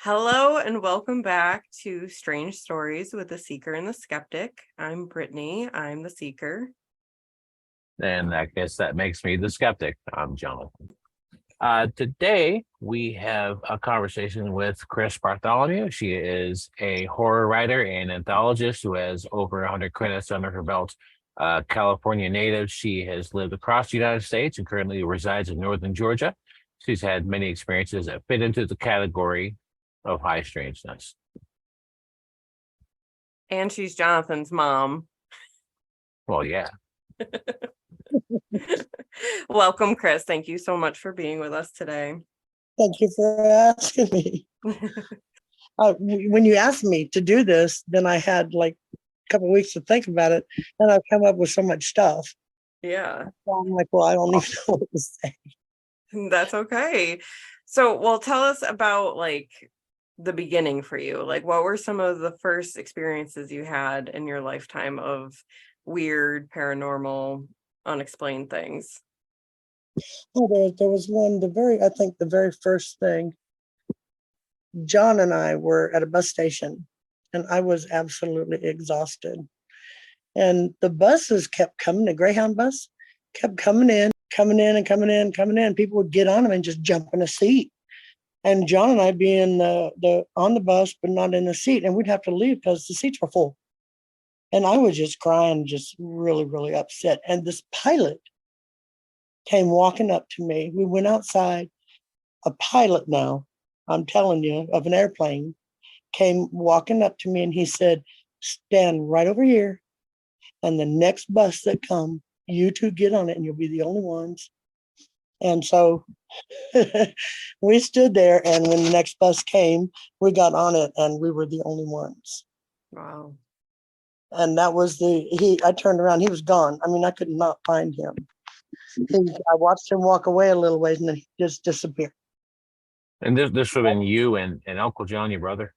Hello and welcome back to Strange Stories with the Seeker and the Skeptic. I'm Brittany. I'm the Seeker. And I guess that makes me the skeptic. I'm Jonathan. Today, we have a conversation with Chris Bartholomew. She is a horror writer and anthologist who has over 100 credits under her belt. California native, she has lived across the United States and currently resides in northern Georgia. She's had many experiences that fit into the category of high strangeness. And she's Jonathan's mom. Well, yeah. Welcome, Chris. Thank you so much for being with us today. Thank you for asking me. When you asked me to do this, then I had like a couple of weeks to think about it, and I've come up with so much stuff. Yeah. So I'm like, well, I don't even know what to say. That's okay. So, tell us about like the beginning for you. Like, what were some of the first experiences you had in your lifetime of weird, paranormal, unexplained things? Oh, there was one, I think the very first thing, John and I were at a bus station, and I was absolutely exhausted. And the buses kept coming, the Greyhound bus kept coming in. People would get on them and just jump in a seat. And John and I be in on the bus, but not in the seat. And we'd have to leave because the seats were full. And I was just crying, just really, really upset. And this pilot came walking up to me. We went outside. A pilot now, I'm telling you, of an airplane, came walking up to me and he said, stand right over here. And the next bus that comes, you two get on it and you'll be the only ones. And so we stood there, and when the next bus came, we got on it and we were the only ones. Wow. And that was I turned around, he was gone. I mean, I could not find him. I watched him walk away a little ways and then he just disappeared. And this would have been you and Uncle John, your brother?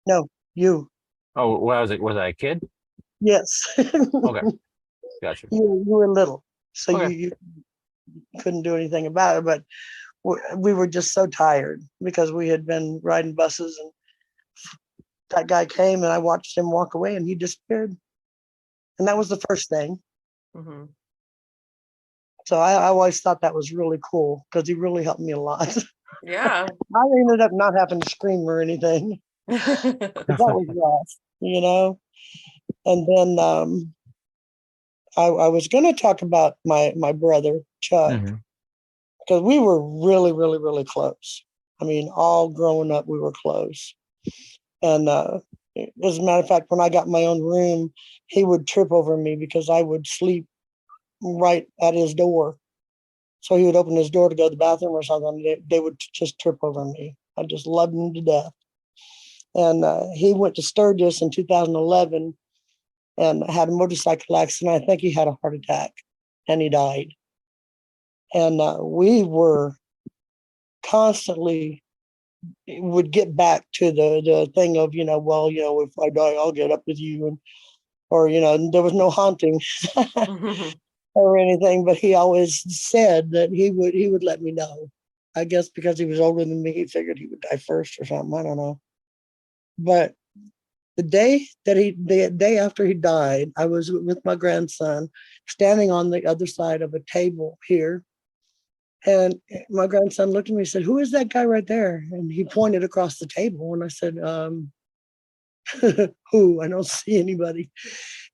No, you. Oh, was I a kid? Yes. Okay. Gotcha. You were little, so Okay. you couldn't do anything about it. But we were just so tired because we had been riding buses, and that guy came, and I watched him walk away, and he disappeared. And that was the first thing. Mm-hmm. So I always thought that was really cool because he really helped me a lot. Yeah. I ended up not having to scream or anything. That was rough, you know. And then I was going to talk about my brother Chuck, because we were really, really, really close. I mean, all growing up, we were close. And as a matter of fact, when I got my own room, he would trip over me because I would sleep right at his door. So he would open his door to go to the bathroom or something. They would just trip over me. I just loved him to death. And he went to Sturgis in 2011 and had a motorcycle accident. I think he had a heart attack and he died. And we were constantly would get back to the thing of, if I die, I'll get up with you. Or there was no haunting or anything, but he always said that he would let me know. I guess because he was older than me, he figured he would die first or something. I don't know. But the day after he died, I was with my grandson standing on the other side of a table here. And my grandson looked at me and said, "Who is that guy right there?" And he pointed across the table. And I said, who? I don't see anybody.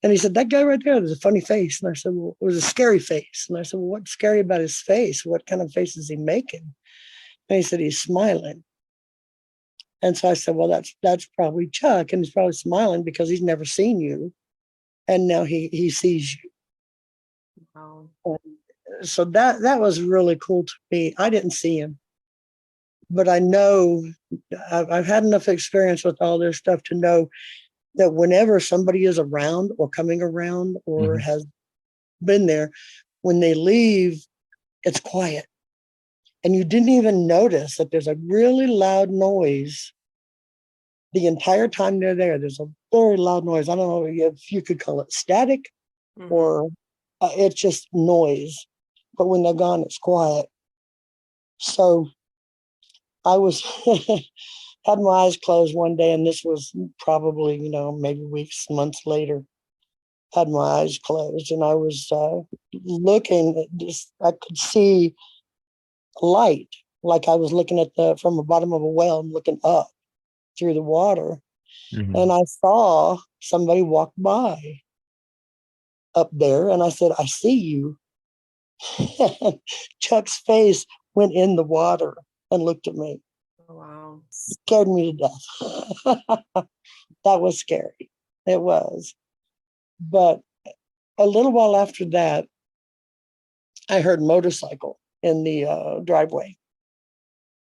And he said, "That guy right there, there's a funny face." And I said, "Well, it was a scary face." And I said, "Well, what's scary about his face? What kind of face is he making?" And he said, "He's smiling." And so I said, "Well, that's probably Chuck. And he's probably smiling because he's never seen you. And now he sees you." Wow. And so that was really cool to me. I didn't see him, but I know I've had enough experience with all this stuff to know that whenever somebody is around or coming around or has been there, when they leave, it's quiet. And you didn't even notice that there's a really loud noise the entire time they're there. There's a very loud noise. I don't know if you could call it static or it's just noise. But when they're gone, it's quiet. So I was Had my eyes closed one day, and this was probably, maybe weeks, months later. Had my eyes closed, and I was looking at this. I could see light, like I was looking at from the bottom of a well and looking up through the water. Mhm. And I saw somebody walk by up there, and I said, "I see you." And Chuck's face went in the water and looked at me. Oh, wow. Scared me to death. That was scary. It was. But a little while after that, I heard motorcycle in the driveway.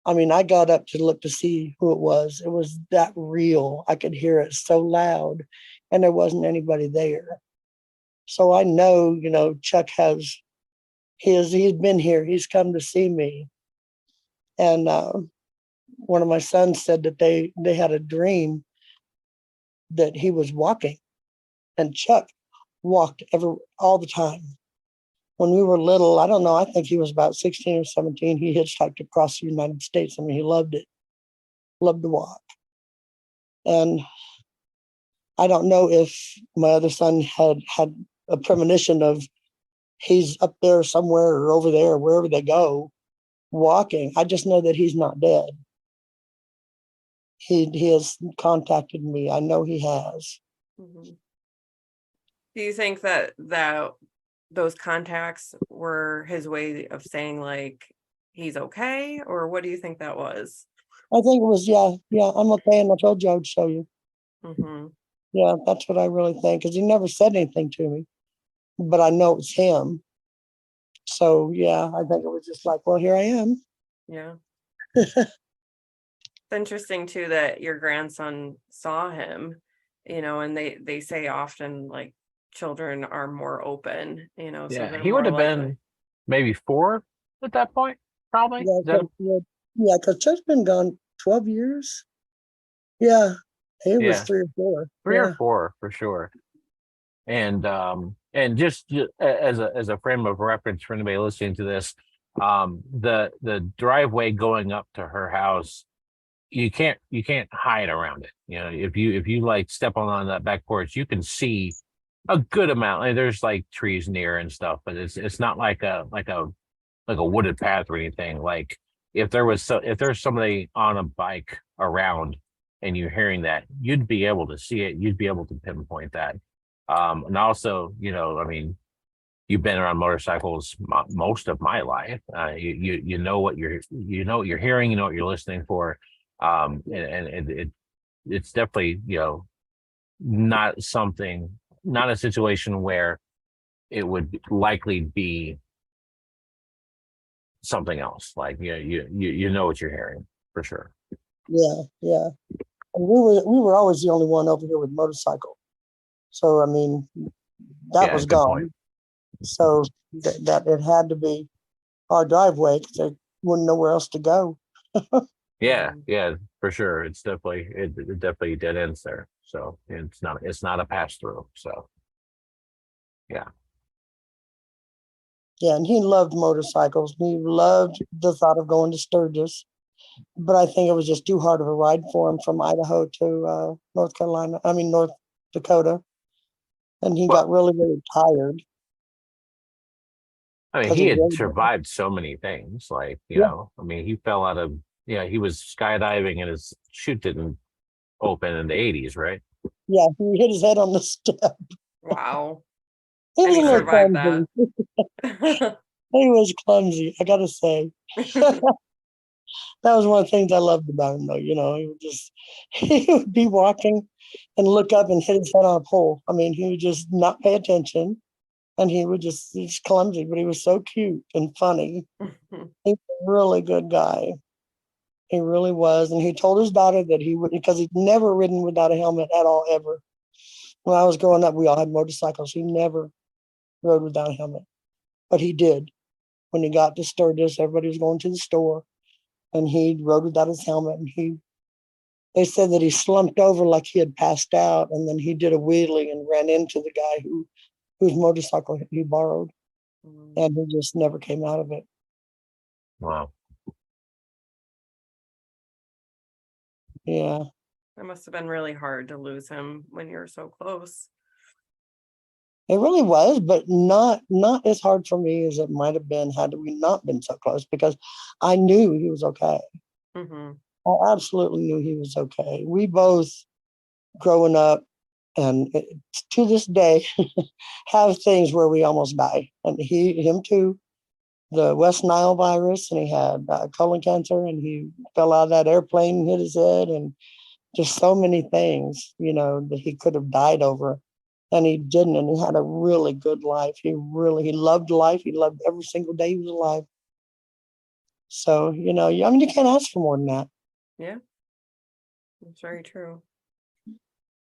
I mean, I got up to look to see who it was. It was that real. I could hear it so loud, and there wasn't anybody there. So I know, Chuck he's been here. He's come to see me. And one of my sons said that they had a dream that he was walking, and Chuck walked all the time. When we were little, I don't know, I think he was about 16 or 17. He hitchhiked across the United States. I mean, he loved it, loved to walk. And I don't know if my other son had a premonition of he's up there somewhere or over there, wherever they go, walking. I just know that he's not dead. He has contacted me. I know he has. Mhm. Do you think that those contacts were his way of saying like he's okay, or what do you think that was? I think it was, yeah, I'm okay, and I told you I would show you. Mm-hmm. Yeah, that's what I really think, because he never said anything to me, but I know it's him. So yeah, I think it was just like, well, here I am. Yeah. It's interesting too that your grandson saw him, and they say often like children are more open, so Yeah, they're he would more have likely. been maybe 4 at that point, probably. Yeah, Is that because Chuck's been gone 12 years. Yeah, he was yeah, 3 or 4. 3 or 4 for sure. And just as a frame of reference for anybody listening to this, the driveway going up to her house, you can't hide around it. If you like step on that back porch, you can see a good amount. Like, there's like trees near and stuff, but it's not like a wooded path or anything. Like if there's somebody on a bike around and you're hearing that, you'd be able to see it. You'd be able to pinpoint that. And also, I mean, you've been around motorcycles most of my life. You know what you're hearing. You know what you're listening for. And it's definitely not not a situation where it would likely be something else. Like you know what you're hearing for sure. Yeah. And we were always the only one over here with motorcycle. So I mean, that Yeah, was good point. gone. So that it had to be our driveway, because they wouldn't know where else to go. Yeah, yeah, for sure. It definitely dead ends there. So it's not a pass through. So yeah. Yeah, and he loved motorcycles. He loved the thought of going to Sturgis, but I think it was just too hard of a ride for him from Idaho to North Dakota, and he Well, got really, really tired I mean, because he he had rode. survived so many things. Like, Yeah, I mean, he fell out of he was skydiving and his chute didn't open in the 80s, right? yeah, he hit his head on the step. Wow. He And was a he little survived clumsy. that. He was clumsy, I gotta say. That was one of the things I loved about him, though. He would just he would be walking and look up and hit his head on a pole. I mean, he would just not pay attention, and he's clumsy, but he was so cute and funny. He's a really good guy. He really was, and he told his daughter that he would, because he'd never ridden without a helmet at all ever. When I was growing up, we all had motorcycles. He never rode without a helmet, but he did. When he got to Sturgis, everybody was going to the store, and he rode without his helmet, and they said that he slumped over like he had passed out, and then he did a wheelie and ran into the guy whose motorcycle he borrowed, and he just never came out of it. Wow. Yeah. That must have been really hard to lose him when you were so close. It really was, but not as hard for me as it might have been had we not been so close, because I knew he was okay. Hmm. I absolutely knew he was okay. We both, growing up, and to this day, have things where we almost die, and him too. The West Nile virus, and he had colon cancer, and he fell out of that airplane and hit his head, and just so many things, that he could have died over, and he didn't. And he had a really good life. He loved life. He loved every single day he was alive. So, I mean, you can't ask for more than that. Yeah, that's very true.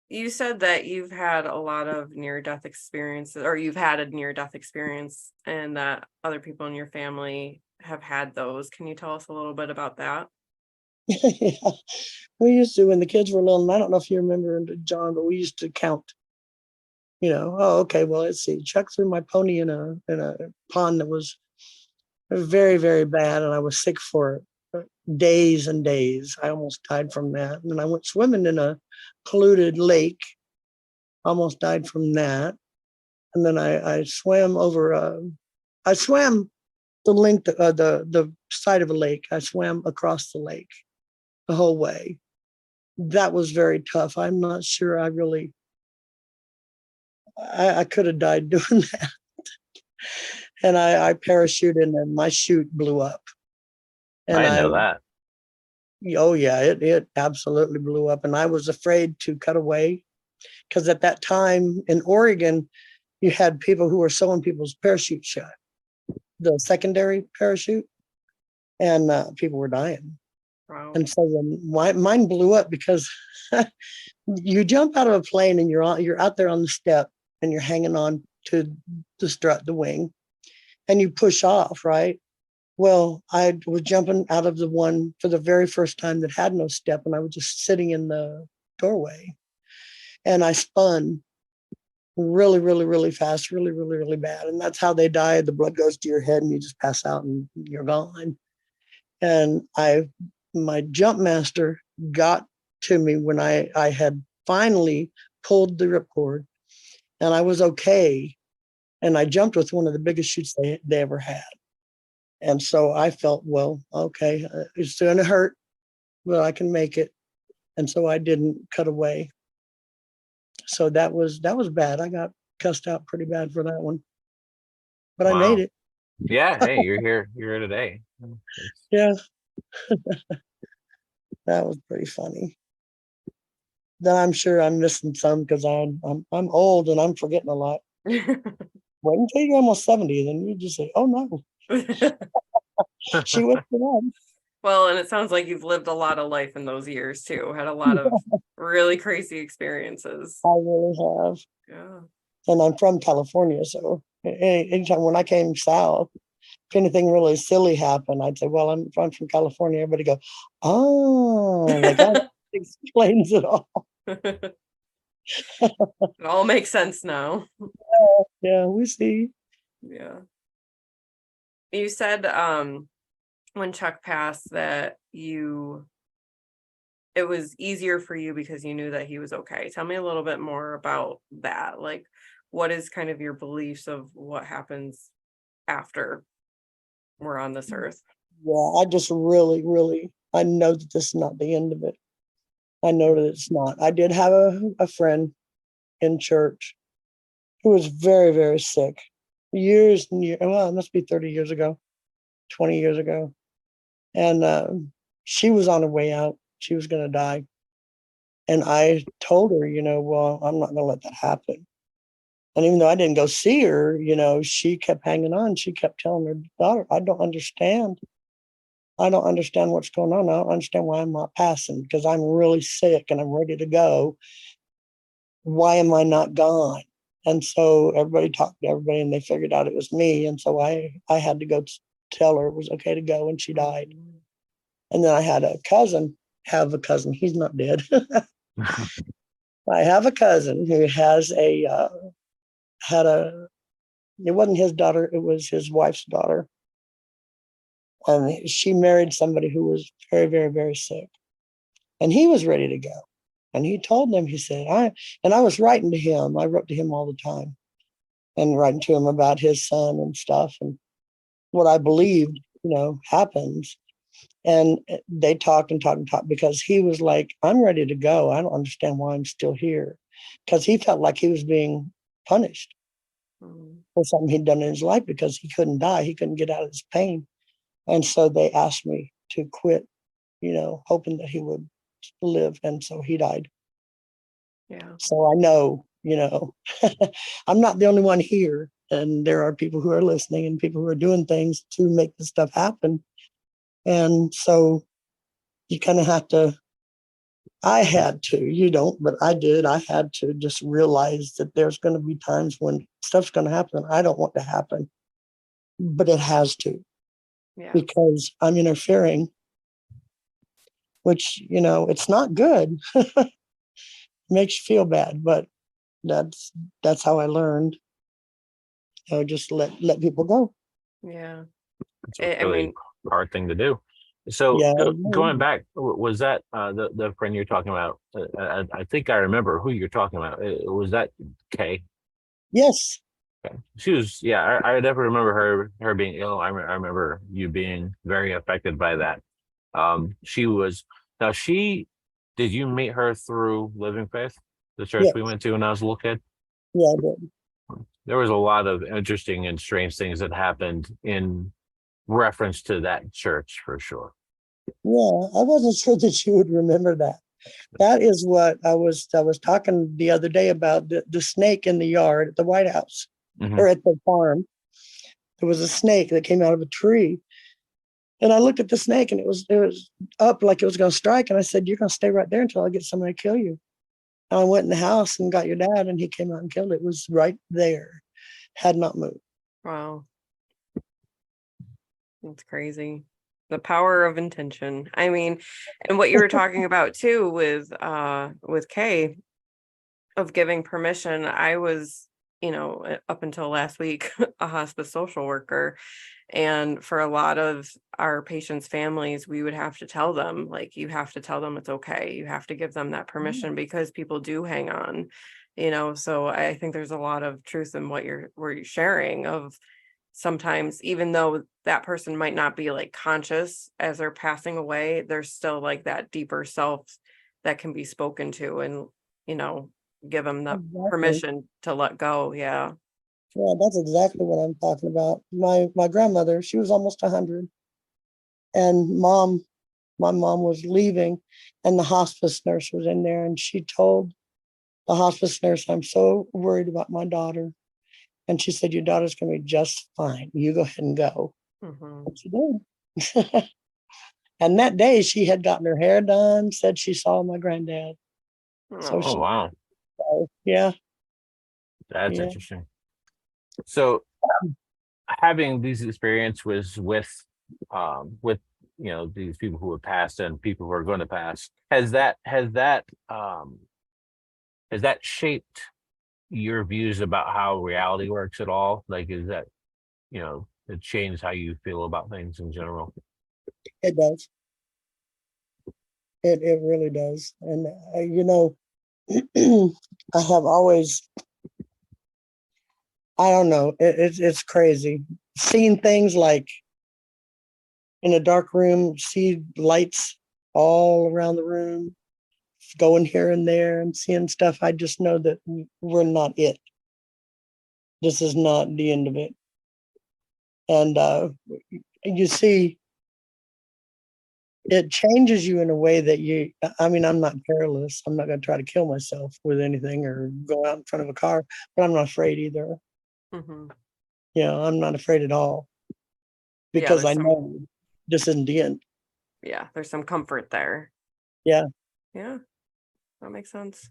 You said that you've had a lot of near-death experiences, or you've had a near-death experience, and that other people in your family have had those. Can you tell us a little bit about that? Yeah. We used to, when the kids were little, and I don't know if you remember, John, but we used to count. Oh, okay, well, let's see. Chuck threw my pony in a pond that was very, very bad, and I was sick for days and days. I almost died from that. And then I went swimming in a polluted lake, almost died from that. And then I swam over. I swam the length, the side of a lake. I swam across the lake the whole way. That was very tough. I'm not sure I really. I could have died doing that. And I parachuted, and my chute blew up. I And didn't know that. oh yeah, it absolutely blew up. And I was afraid to cut away, because at that time in Oregon, you had people who were sewing people's parachutes shut, the secondary parachute, and people were dying. Wow. And so mine blew up because you jump out of a plane, and you're out there on the step, and you're hanging on to the strut, the wing, and you push off, right? Well, I was jumping out of the one for the very first time that had no step, and I was just sitting in the doorway, and I spun really, really, really fast, really, really, really bad. And that's how they die. The blood goes to your head, and you just pass out, and you're gone. And my jump master got to me when I had finally pulled the ripcord, and I was okay. And I jumped with one of the biggest chutes they ever had. And so I felt, well, okay, it's going to hurt, but I can make it. And so I didn't cut away. So that was bad. I got cussed out pretty bad for that one, but I made Wow. it. Yeah. Hey, you're here. You're here today. Yeah, that was pretty funny. Then I'm sure I'm missing some, because I'm old and I'm forgetting a lot. Wait until you're almost 70, then you just say, "Oh no, she was for that." Well, and it sounds like you've lived a lot of life in those years too, had a lot of really crazy experiences. I really have, Yeah. and I'm from California, so anytime when I came south, if anything really silly happened, I'd say, "Well, I'm from California." Everybody go, "Oh," like that explains it all. It all makes sense now. Yeah, we see. Yeah. You said when Chuck passed that it was easier for you because you knew that he was okay. Tell me a little bit more about that. Like, what is kind of your beliefs of what happens after we're on this earth? Yeah, I just really, really, I know that this is not the end of it. I know that it's not. I did have a friend in church who was very, very sick, years and years. Well, it must be 30 years ago, 20 years ago. And she was on her way out. She was going to die. And I told her, well, I'm not going to let that happen. And even though I didn't go see her, she kept hanging on. She kept telling her daughter, I don't understand. I don't understand what's going on. I don't understand why I'm not passing, because I'm really sick and I'm ready to go. Why am I not gone? And so everybody talked to everybody, and they figured out it was me. And so I had to go tell her it was okay to go, and she died. And then I had have a cousin. He's not dead. I have a cousin who had it wasn't his daughter, it was his wife's daughter. And she married somebody who was very, very, very sick. And he was ready to go. And he told them, he said, I was writing to him. I wrote to him all the time and writing to him about his son and stuff and what I believed, happens. And they talked and talked and talked because he was like, I'm ready to go. I don't understand why I'm still here. Because he felt like he was being punished for something he'd done in his life because he couldn't die. He couldn't get out of his pain. And so they asked me to quit, hoping that he would live. And so he died. Yeah. So I know, I'm not the only one here. And there are people who are listening and people who are doing things to make this stuff happen. And so you kind of have to, I had to, you don't, but I did. I had to just realize that there's going to be times when stuff's going to happen. I don't want to happen, but it has to because I'm interfering, which, it's not good. It makes you feel bad, but that's how I learned. Just let people go. Yeah. It's a I really mean, hard thing to do. So Yeah. going back, was that the friend you're talking about? I think I remember who you're talking about. Was that Kay? Yes. Okay. She was, yeah. I never remember her being ill. I remember you being very affected by that. She was now she. Did you meet her through Living Faith, the church Yes. we went to when I was a little kid? Yeah, I did. There was a lot of interesting and strange things that happened in reference to that church for sure. Yeah, I wasn't sure that you would remember that. That is what I was talking the other day about the snake in the yard at the White House or at the farm. There was a snake that came out of a tree. And I looked at the snake and it was up like it was going to strike. And I said, you're going to stay right there until I get somebody to kill you. And I went in the house and got your dad and he came out and killed it. It was right there, had not moved. wow. That's crazy. The power of intention. I mean, and what you were talking about too with Kay of giving permission. I was, up until last week, a hospice social worker. And for a lot of our patients' families, we would have to tell them, like, you have to tell them it's okay. You have to give them that permission because people do hang on, So I think there's a lot of truth in what you're sharing of sometimes, even though that person might not be like conscious as they're passing away, there's still like that deeper self that can be spoken to and, give them the Exactly. permission to let go. Yeah. Yeah, that's exactly what I'm talking about. My grandmother, she was almost 100. And my mom was leaving and the hospice nurse was in there and she told the hospice nurse, I'm so worried about my daughter. And she said, your daughter's going to be just fine. You go ahead and go. Mm-hmm. And she did. And that day she had gotten her hair done, said she saw my granddad. So Oh wow, yeah. that's Yeah. interesting. So having these experiences with these people who have passed and people who are going to pass, has that shaped your views about how reality works at all? Like, is that it changed how you feel about things in general? It does. It really does. And I have always, I don't know, it's crazy. Seeing things like in a dark room, see lights all around the room, going here and there and seeing stuff. I just know that we're not it. This is not the end of it. And you see, it changes you in a way that I'm not careless. I'm not going to try to kill myself with anything or go out in front of a car, but I'm not afraid either. Mm-hmm. I'm not afraid at all Yeah, because I know this isn't the end. there's some comfort there. Yeah. Yeah, that makes sense.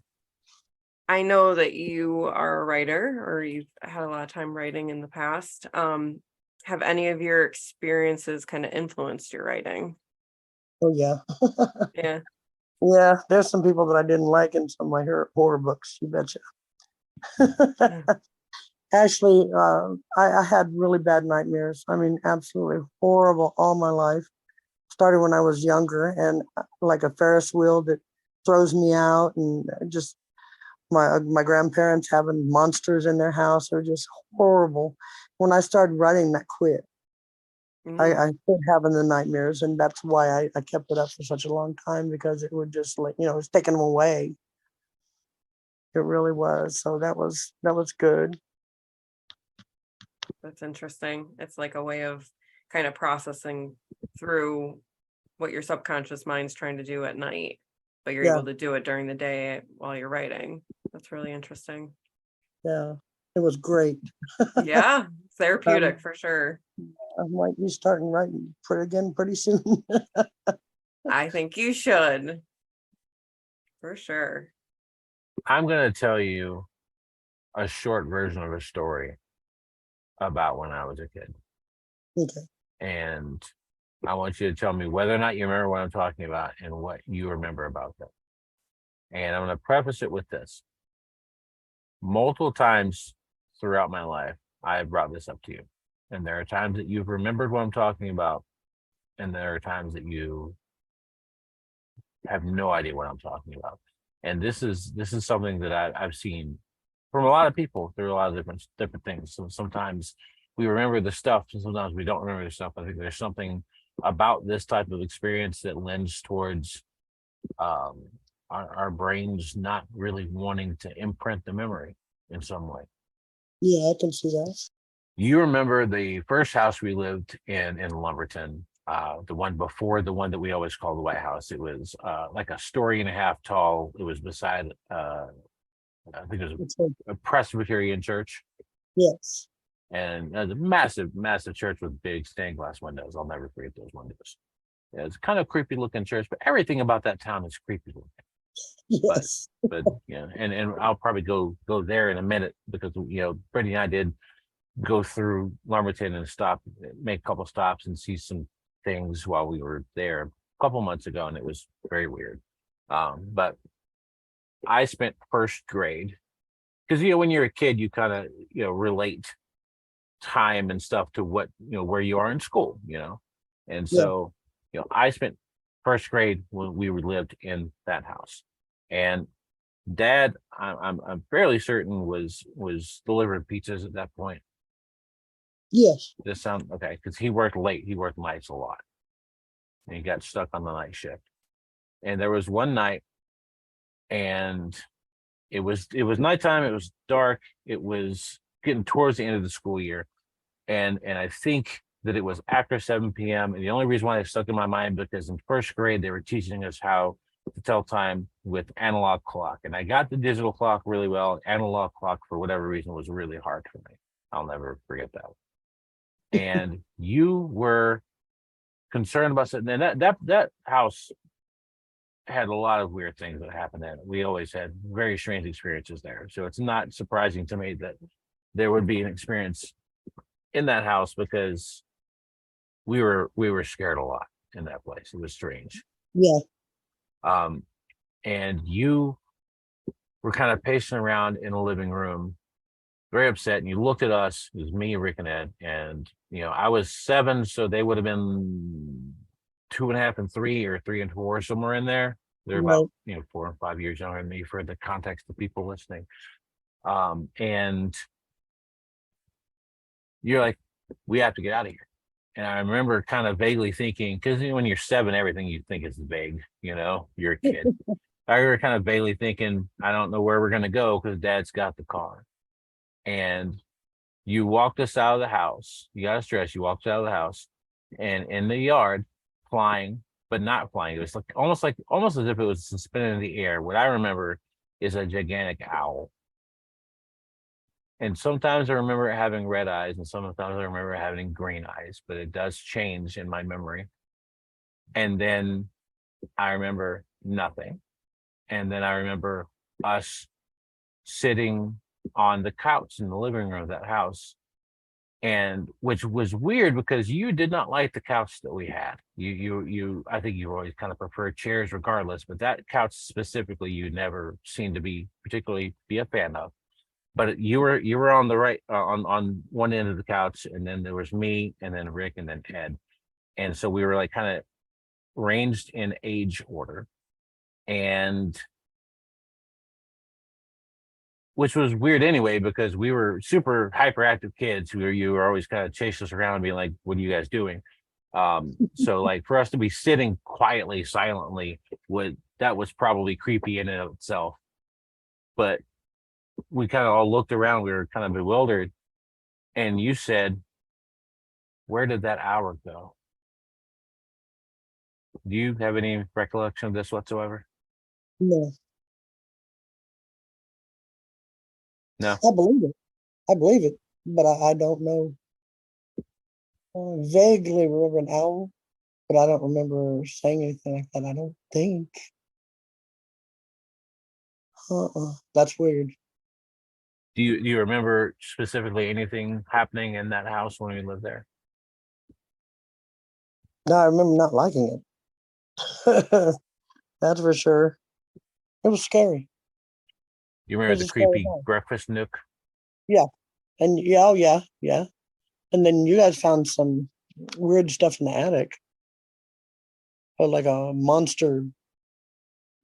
I know that you are a writer or you've had a lot of time writing in the past. Have any of your experiences kind of influenced your writing? Oh, yeah. Yeah. Yeah. There's some people that I didn't like in some of my horror books. You betcha. Yeah. Actually, I had really bad nightmares. I mean, absolutely horrible all my life. started when I was younger, and like a Ferris wheel that throws me out, and just my grandparents having monsters in their house are just horrible. When I started writing, that quit. Mm, I quit having the nightmares, and that's why I kept it up for such a long time, because it would just, like, it was taken away. It really was. So that was good. that's interesting. It's like a way of kind of processing through what your subconscious mind's trying to do at night, but you're Yeah, able to do it during the day while you're writing. That's really interesting. yeah. It was great. Yeah, Um, therapeutic for sure. I might be starting writing again pretty soon. I think you should, for sure. I'm going to tell you a short version of a story about when I was a kid. Okay. And I want you to tell me whether or not you remember what I'm talking about and what you remember about that. And I'm going to preface it with this. Multiple times throughout my life, I have brought this up to you. And there are times that you've remembered what I'm talking about. And there are times that you have no idea what I'm talking about. And this is something that I've seen from a lot of people through a lot of different things. So sometimes we remember the stuff, and sometimes we don't remember the stuff. I think there's something about this type of experience that lends towards um, our brains not really wanting to imprint the memory in some way. Yeah, I can see that. You remember the first house we lived in Lumberton, the one before the one that we always call the White House. It was like a story and a half tall. It was beside, I think it was It's like, a Presbyterian church, yes. and it was a massive, massive church with big stained glass windows. I'll never forget those windows. Yeah, it's kind of creepy looking church, but everything about that town is creepy looking. Yes. But yeah, and I'll probably go there in a minute because Brittany and I did go through Lumberton and make a couple stops and see some things while we were there a couple months ago, and it was very weird. But I spent first grade because when you're a kid, you kind of relate time and stuff to what where you are in school, and Yeah. so I spent first grade when we lived in that house, and Dad, I'm fairly certain was delivering pizzas at that point. Yes. This sound okay because he worked late. He worked nights a lot, and he got stuck on the night shift. And there was one night, and it was nighttime. It was dark. It was getting towards the end of the school year, and I think that it was after 7 p.m. And the only reason why it stuck in my mind because in first grade they were teaching us how to tell time with analog clock, and I got the digital clock really well. Analog clock, for whatever reason, was really hard for me. I'll never forget that. And you were concerned about something. And that house had a lot of weird things that happened in it. We always had very strange experiences there. So it's not surprising to me that there would be an experience in that house because we were scared a lot in that place. It was strange. Yeah. And you were kind of pacing around in the living room, very upset, and you looked at us. It was me, Rick, and Ed, and I was 7, so they would have been 2.5 and 3, or 3 and 4, somewhere in there. They're Right. about 4 and 5 years younger than me for the context of people listening. And you're like, we have to get out of here. And I remember kind of vaguely thinking, because when you're 7, everything you think is vague, you're a kid. I remember kind of vaguely thinking, I don't know where we're going to go because Dad's got the car. And you walked us out of the house. You got us dressed. You walked out of the house, and in the yard, flying, but not flying. It was almost as if it was suspended in the air. What I remember is a gigantic owl. And sometimes I remember it having red eyes, and sometimes I remember it having green eyes, but it does change in my memory. And then I remember nothing. And then I remember us sitting on the couch in the living room of that house, and which was weird because you did not like the couch that we had. You I think you always kind of preferred chairs regardless, but that couch specifically you never seemed to be particularly be a fan of. But you were on the right on one end of the couch, and then there was me, and then Rick, and then Ed. And so we were like kind of ranged in age order, and which was weird anyway, because we were super hyperactive kids who you were always kind of chasing us around and being like, what are you guys doing? So like for us to be sitting quietly, silently, that was probably creepy in and of itself. But we kind of all looked around, we were kind of bewildered, and you said, where did that hour go? Do you have any recollection of this whatsoever? No, No. I believe it. I believe it, but I don't know. I vaguely remember an owl, but I don't remember saying anything like that. I don't think. That's weird. Do you remember specifically anything happening in that house when we lived there? No, I remember not liking it. That's for sure. It was scary. You It remember was the a scary creepy time. breakfast nook? Yeah, and yeah, oh yeah, yeah. And then you guys found some weird stuff in the attic, like a monster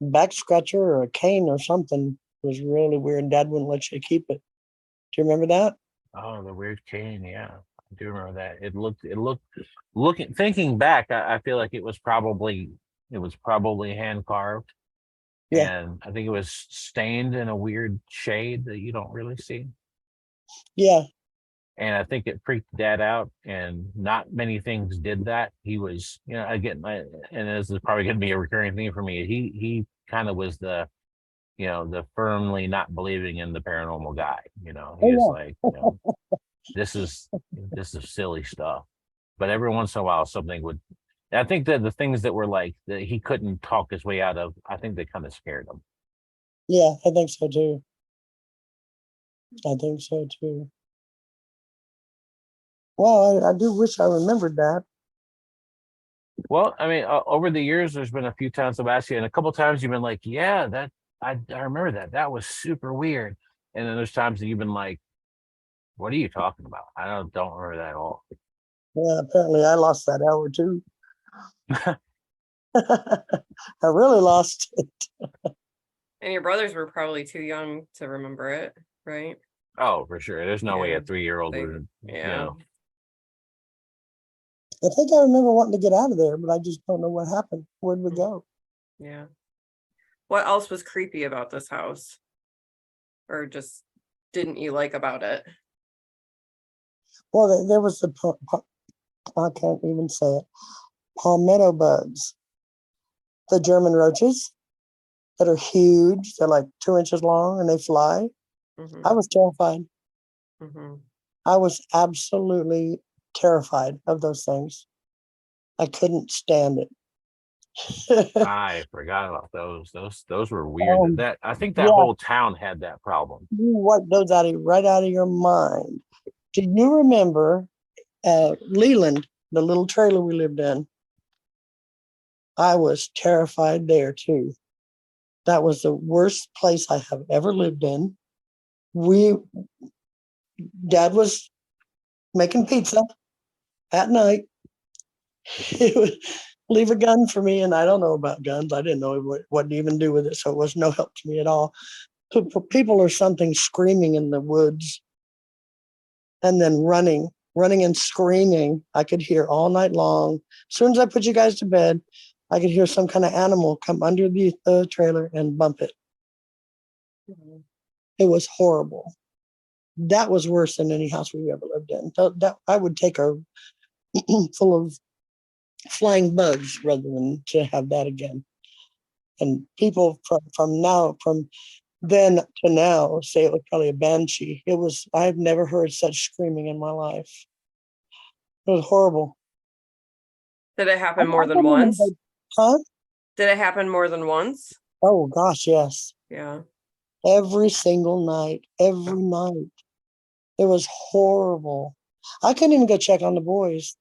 back scratcher or a cane or something. It was really weird. Dad wouldn't let you keep it. Do you remember that? Oh, the weird cane. Yeah, I do remember that. It looked, looking, thinking back, I feel like it was probably hand carved, Yeah, and I think it was stained in a weird shade that you don't really see. yeah. And I think it freaked Dad out, and not many things did that. He was, again, and this is probably going to be a recurring theme for me. He kind of was the firmly not believing in the paranormal guy. He was Oh like, this is silly stuff. But every once in a while, something would. I think that the things that were like that he couldn't talk his way out of, I think they kind of scared him. yeah. Yeah, I think so too. I think so too. Well, I do wish I remembered that. Well, I mean, over the years, there's been a few times I've asked you, and a couple times you've been like, "Yeah, that I remember that. That was super weird." And then there's times that you've been like, "What are you talking about? I don't remember that at all." Yeah, apparently I lost that hour too. I really lost it. And your brothers were probably too young to remember it, right? Oh, for sure. There's no way Yeah. a 3-year-old They, would, yeah. I think I remember wanting to get out of there, but I just don't know what happened. Where'd we go? Yeah. What else was creepy about this house? Or just didn't you like about it? Well, there was the I can't even say it. Palmetto bugs, the German roaches that are huge. They're like 2 inches long and they fly. Mm-hmm. I was terrified. Mm-hmm. I was absolutely terrified of those things. I couldn't stand it. I forgot about those. Those were weird. um, That I think that yeah, whole town had that problem. you wipe those right out of your mind. Do you remember Leland, the little trailer we lived in? I was terrified there too. That was the worst place I have ever lived in. We Dad was making pizza at night. He would leave a gun for me, and I don't know about guns. I didn't know what to even do with it, so it was no help to me at all. People or something screaming in the woods, and then running and screaming. I could hear all night long. As soon as I put you guys to bed, I could hear some kind of animal come underneath the trailer and bump it. Mm-hmm. It was horrible. That was worse than any house we ever lived in. That I would take a full of flying bugs rather than to have that again. And people from then to now say it was probably a banshee. I've never heard such screaming in my life. It was horrible. Did it happen I more than couldn't even once? huh? Did it happen more than once? Oh gosh, yes. Yeah. Every single night. Every night. It was horrible. I couldn't even go check on the boys.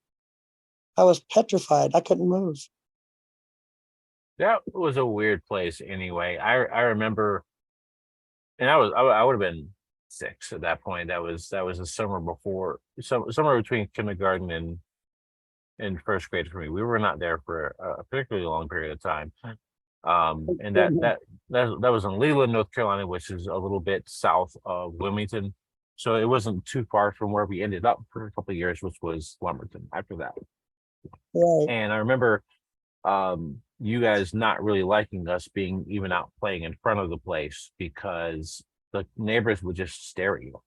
I was petrified. I couldn't move. That was a weird place anyway. I remember, and I would have been 6 at that point. That was the summer before, summer between kindergarten in first grade for me. We were not there for a particularly long period of time. And Goodness. that was in Leland, North Carolina, which is a little bit south of Wilmington. So it wasn't too far from where we ended up for a couple of years, which was Lumberton after that. Right. And I remember you guys not really liking us being even out playing in front of the place because the neighbors would just stare at you.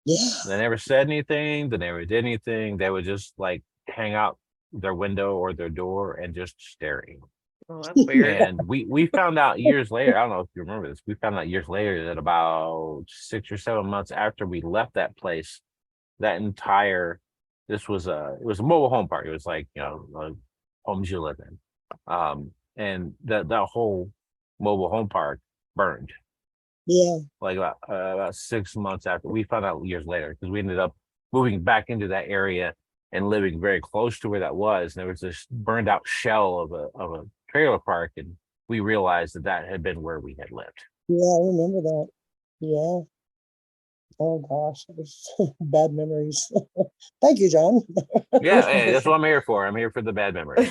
Yeah. They never said anything, they never did anything. They would just like hang out their window or their door and just stare at you. Oh, that's weird. And we found out years later, I don't know if you remember this, we found out years later that about 6 or 7 months after we left that place, that entire it was a mobile home park. It was like, homes you live in. And that whole mobile home park burned Yeah. like about 6 months after. We found out years later because we ended up moving back into that area and living very close to where that was. And there was this burned out shell of a trailer park, and we realized that had been where we had lived. Yeah, I remember that. Yeah. Oh gosh, it was bad memories. Thank you, John. Yeah, hey, that's what I'm here for. I'm here for the bad memories.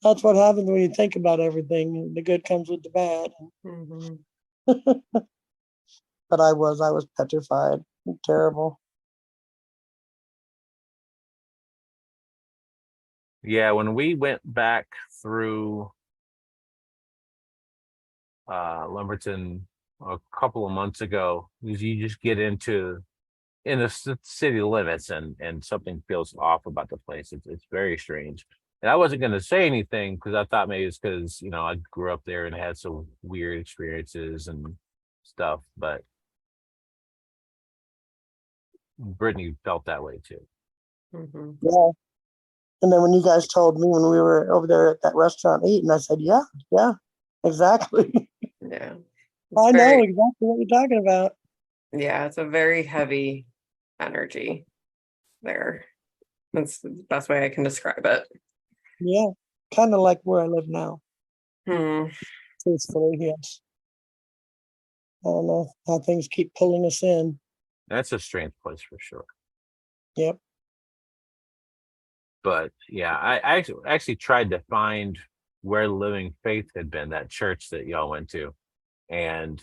That's what happens when you think about everything. The good comes with the bad. Mhm. But I was petrified. Terrible. Yeah, when we went back through Lumberton a couple of months ago, you just get into in the city limits and something feels off about the place. It's very strange. And I wasn't going to say anything because I thought maybe it's because, I grew up there and had some weird experiences and stuff, but Brittany felt that way too. Mhm. Yeah. And then when you guys told me when we were over there at that restaurant eating, I said, yeah, exactly. Yeah. I It's know very, exactly what you're talking about. yeah, it's a very heavy energy there. That's the best way I can describe it. Yeah. Kind of like where I live now. Hmm. Truthfully, yes. I don't know how things keep pulling us in. That's a strange place for sure. Yep. But yeah, I actually tried to find where Living Faith had been, that church that y'all went to. And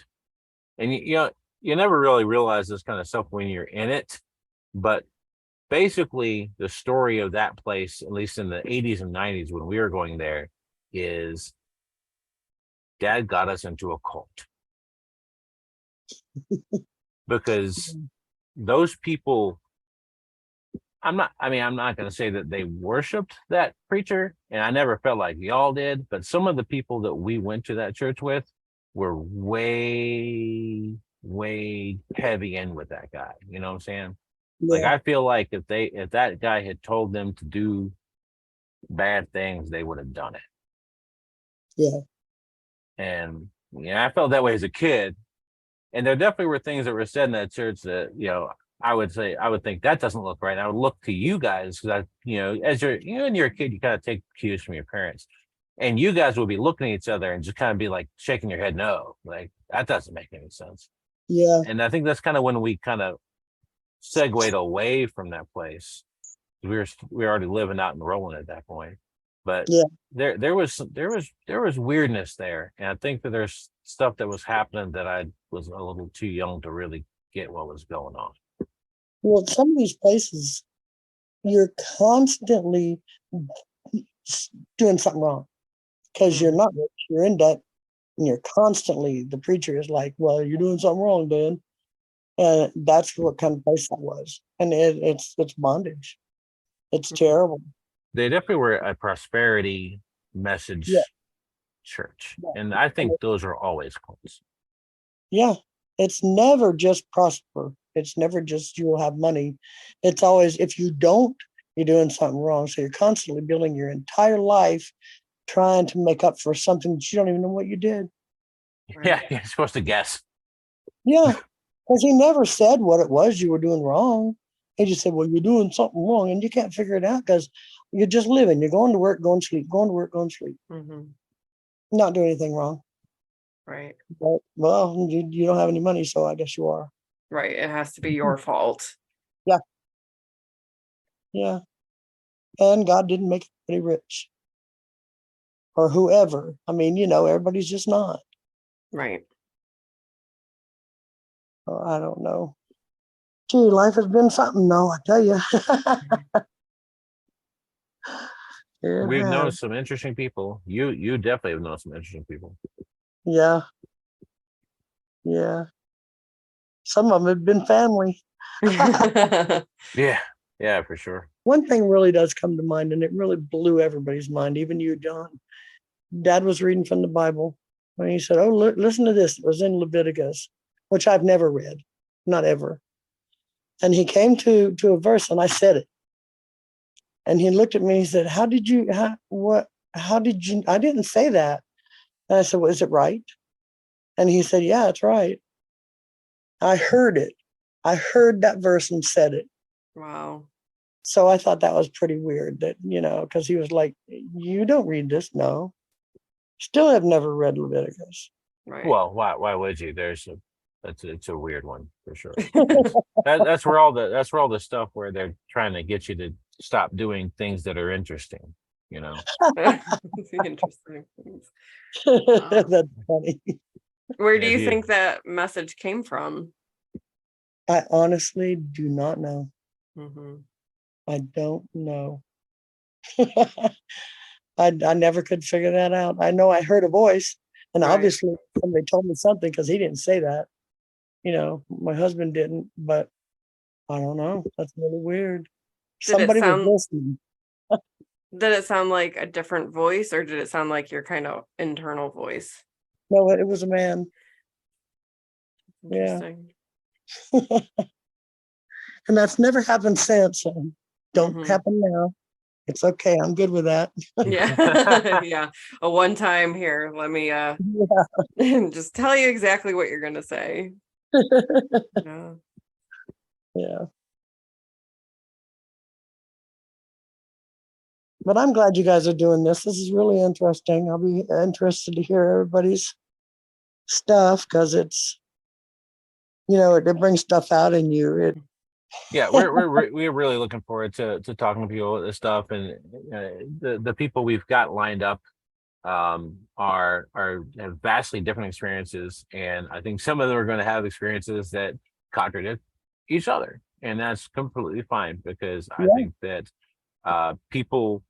you never really realize this kind of stuff when you're in it. But basically the story of that place, at least in the 80s and 90s when we were going there, is Dad got us into a cult. Because those people, I'm not going to say that they worshiped that preacher, and I never felt like y'all did, but some of the people that we went to that church with were way, way heavy in with that guy. You know what I'm saying? Like, Yeah. I feel like if that guy had told them to do bad things, they would have done it. Yeah. And I felt that way as a kid. And there definitely were things that were said in that church that, I would think that doesn't look right. And I would look to you guys because as when you're a kid, you kind of take cues from your parents. And you guys would be looking at each other and just kind of be like shaking your head, no, like that doesn't make any sense. Yeah. And I think that's kind of when we kind of segued away from that place. We were already living out in Roland at that point. But Yeah. there was weirdness there. And I think that there's stuff that was happening that I was a little too young to really get what was going on. Well, some of these places, you're constantly doing something wrong because you're not rich, you're in debt, and you're constantly, the preacher is like, well, you're doing something wrong, Dan. And that's what kind of place that was. And it's bondage. It's terrible. They definitely were a prosperity message Yeah. church. And I think those are always cults. Yeah. It's never just prosper. It's never just you will have money. It's always, if you don't, you're doing something wrong. So you're constantly building your entire life trying to make up for something that you don't even know what you did. Right. Yeah, you're supposed to guess. Yeah. Because he never said what it was you were doing wrong. He just said, well, you're doing something wrong. And you can't figure it out because you're just living. You're going to work, going to sleep, going to work, going to sleep. Mm-hmm. Not doing anything wrong. Right. But, well, you don't have any money, so I guess you are. Right. It has to be your fault. Yeah. Yeah. And God didn't make everybody rich or whoever. I mean, everybody's just not. Right. Oh, I don't know. Gee, life has been something, though, I tell you. It We've known has. some interesting people. You definitely have known some interesting people. Yeah. Yeah. Some of them have been family. Yeah, yeah, for sure. One thing really does come to mind, and it really blew everybody's mind, even you, John. Dad was reading from the Bible, and he said, "Oh, listen to this." It was in Leviticus, which I've never read, not ever. And he came to a verse, and I said it. And he looked at me and he said, "How did you? How did you? I didn't say that." And I said, "Well, is it right?" And he said, "Yeah, it's right." I heard it. I heard that verse and said it. Wow. So I thought that was pretty weird that, because he was like, "You don't read this." No. Still have never read Leviticus. Right. Well, why would you? It's a weird one for sure. That's where all the stuff where they're trying to get you to stop doing things that are interesting, you know. Interesting things. Wow. That's funny. Where do If you you think that message came from? I honestly do not know. Hmm. I don't know. I never could figure that out. I know I heard a voice, and Right. obviously somebody told me something because he didn't say that. My husband didn't, but I don't know. That's really weird. Did it Somebody was sound listening. did it sound like a different voice, or did it sound like your kind of internal voice? No, it was a man. Yeah. Interesting. And that's never happened since. So don't Hmm. happen now. It's okay. I'm good with that. Yeah. Yeah. A one time here. Let me just tell you exactly what you're gonna say. Yeah. Yeah. But I'm glad you guys are doing this. This is really interesting. I'll be interested to hear everybody's stuff because it brings stuff out in you. Yeah, we're really looking forward to talking to people about this stuff, and the people we've got lined up have vastly different experiences, and I think some of them are going to have experiences that contradict each other, and that's completely fine because I Yeah, think that people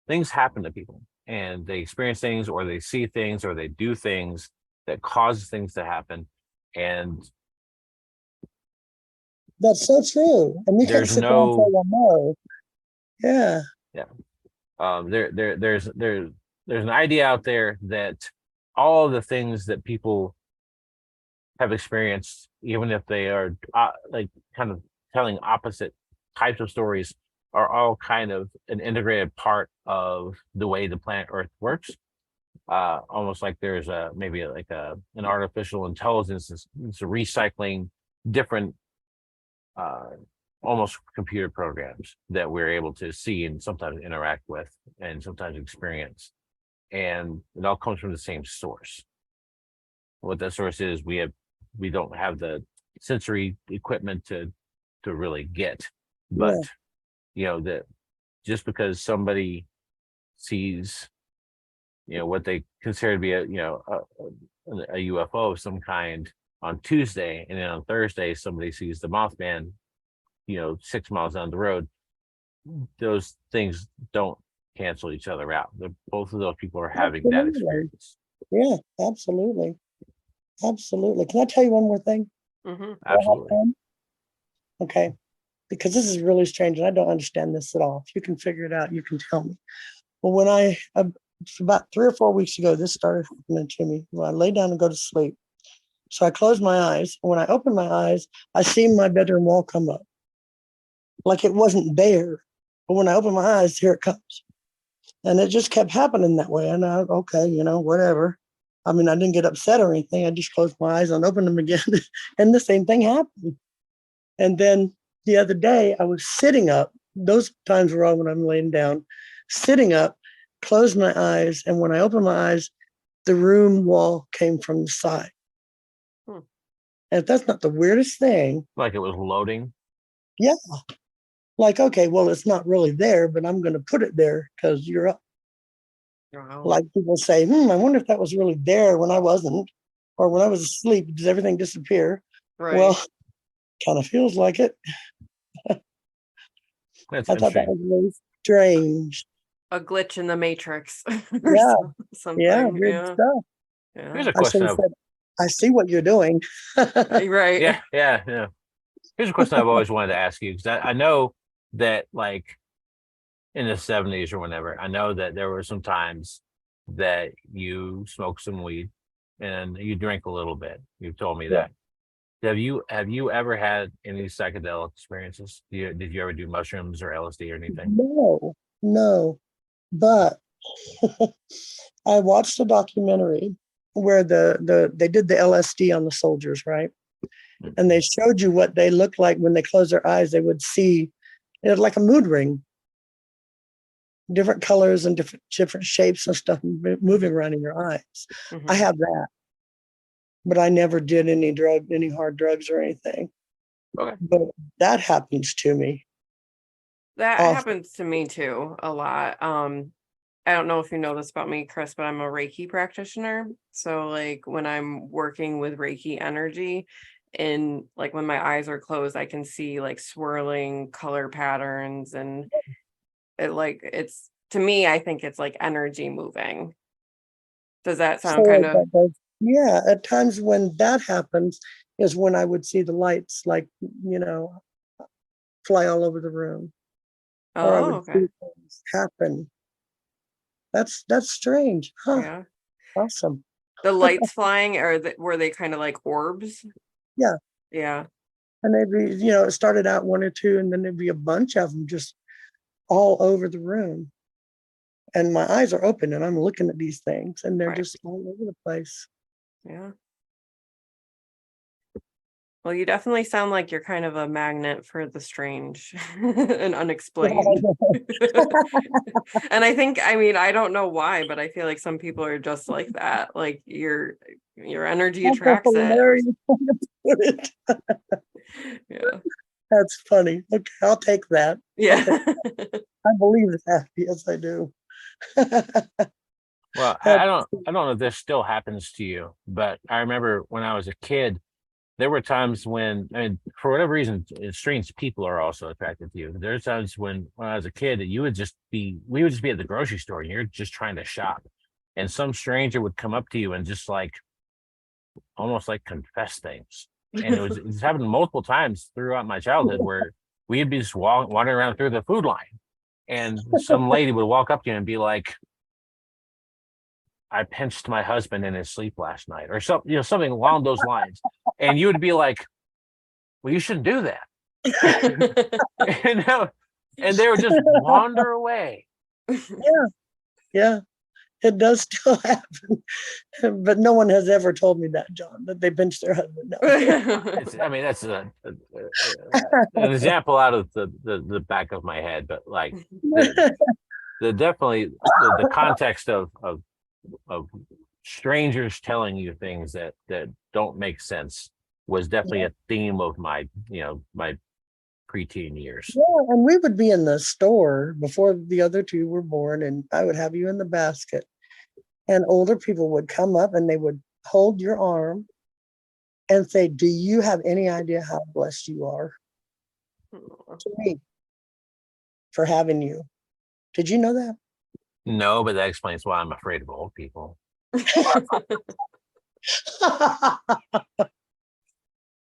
things happen to people, and they experience things, or they see things, or they do things that causes things to happen, and that's so true. And you can't there's sit there and say, no well, no. Yeah. yeah there's an idea out there that all the things that people have experienced, even if they are like kind of telling opposite types of stories, are all kind of an integrated part of the way the planet Earth works. Almost like there's maybe like an artificial intelligence is recycling different uh, almost computer programs that we're able to see and sometimes interact with and sometimes experience. And it all comes from the same source. What that source is, we don't have the sensory equipment to really get, but Yeah. that just because somebody sees what they consider to be a UFO of some kind on Tuesday, and then on Thursday somebody sees the Mothman 6 miles down the road, those things don't cancel each other out. Both of those people are having that Absolutely. experience. Yeah, absolutely. Absolutely. Can I tell you one more thing? Hmm. Do I have Absolutely. time? Okay. Because this is really strange and I don't understand this at all. If you can figure it out, you can tell me. Well, about 3 or 4 weeks ago, this started happening to me. When I lay down and go to sleep. So I close my eyes. And when I open my eyes, I see my bedroom wall come up. Like it wasn't there. But when I open my eyes, here it comes. And it just kept happening that way. And okay, whatever. I mean, I didn't get upset or anything. I just closed my eyes and opened them again. And the same thing happened. And then the other day, I was sitting up. Those times were all when I'm laying down, sitting up, closed my eyes. And when I opened my eyes, the room wall came from the side. Hmm. And if that's not the weirdest thing, Like it was loading. Yeah. Like, okay, well, it's not really there, but I'm going to put it there because you're up. Wow. Like people say, I wonder if that was really there when I wasn't, or when I was asleep, does everything disappear? Right. Well, kind of feels like it. That's I thought that interesting. was really strange. A glitch in the matrix or Yeah, yeah, something. weird Yeah. stuff. Here's Yeah. a I should question have of said, I see what you're doing. Right. yeah. Here's a question I've always wanted to ask you because I know that like in the 70s or whenever, I know that there were some times that you smoked some weed and you drink a little bit. You've told me Yeah. that. Have you ever had any psychedelic experiences? Did you ever do mushrooms or LSD or anything? No, no. But I watched a documentary where they did the LSD on the soldiers, right? And they showed you what they looked like when they closed their eyes. They would see it was like a mood ring, different colors and different shapes and stuff moving around in your eyes. I Mhm. have that, but I never did any hard drugs or anything. Okay. But that happens to me That often. happens to me too a lot. I don't know if you know this about me, Chris, but I'm a Reiki practitioner. So like when I'm working with Reiki energy and like when my eyes are closed, I can see like swirling color patterns and it's to me, I think it's like energy moving. Does that sound So kind of that does, yeah, at times when that happens is when I would see the lights like, you know, fly all over the room, or I oh, would okay. see things happen. That's strange. Huh. Yeah. Awesome. The lights flying or were they kind of like orbs? Yeah. Yeah. And they'd be, it started out one or two, and then there'd be a bunch of them just all over the room. And my eyes are open and I'm looking at these things and they're Right. just all over the place. Yeah. Well, you definitely sound like you're kind of a magnet for the strange and unexplained. And I think, I mean, I don't know why, but I feel like some people are just like that. Like your energy That's a attracts it or hilarious way to put it. yeah. That's funny. Okay, I'll take that. Yeah. I believe that. Yes, I do. Well, I That's don't know if this still happens to you, but I remember when I was a kid, there were times when, I mean, for whatever reason, strange people are also attracted to you. There's times when I was a kid that we would just be at the grocery store and you're just trying to shop, and some stranger would come up to you and just like almost like confess things. And it's happened multiple times throughout my childhood where we'd be just wandering around through the food line, and some lady would walk up to you and be like, I pinched my husband in his sleep last night, or something along those lines. And you would be like, well, you shouldn't do that. And they would just wander away. yeah, yeah. It does still happen. But no one has ever told me that, John, that they pinched their husband. No. I mean, that's an example out of the back of my head, but like the definitely the context of strangers telling you things that don't make sense was definitely Yeah. a theme of my my preteen years. Yeah, and we would be in the store before the other two were born, and I would have you in the basket. And older people would come up and they would hold your arm and say, do you have any idea how blessed you are to me for having you? Did you know that? No, but that explains why I'm afraid of old people.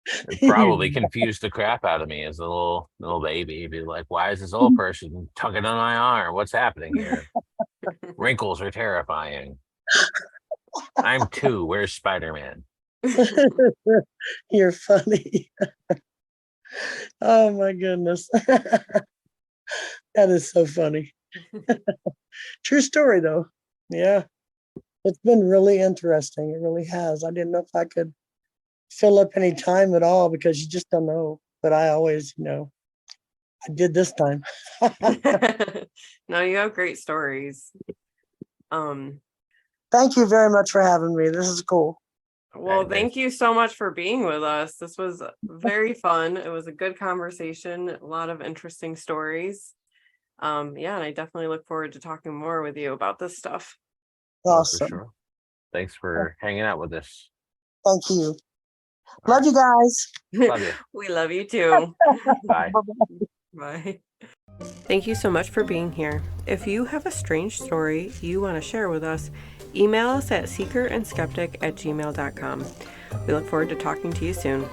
It probably confused the crap out of me as a little baby. Be like, why is this old person tugging on my arm? What's happening here? Wrinkles are terrifying. I'm two. Where's Spider-Man? You're funny. Oh my goodness. That is so funny. True story though. Yeah. It's been really interesting. It really has. I didn't know if I could fill up any time at all because you just don't know. But I always, I did this time. No, you have great stories. Um, Thank you very much for having me. This is cool. Well, Right, thank you so much for being with us. This was very fun. It was a good conversation, a lot of interesting stories. Yeah, and I definitely look forward to talking more with you about this stuff. Oh, for Awesome. sure. Thanks for hanging out with us. Thank you. All Love you guys. right. Love you. We love you too. Bye. Bye. Thank you so much for being here. If you have a strange story you want to share with us, email us at seekerandskeptic@gmail.com. We look forward to talking to you soon.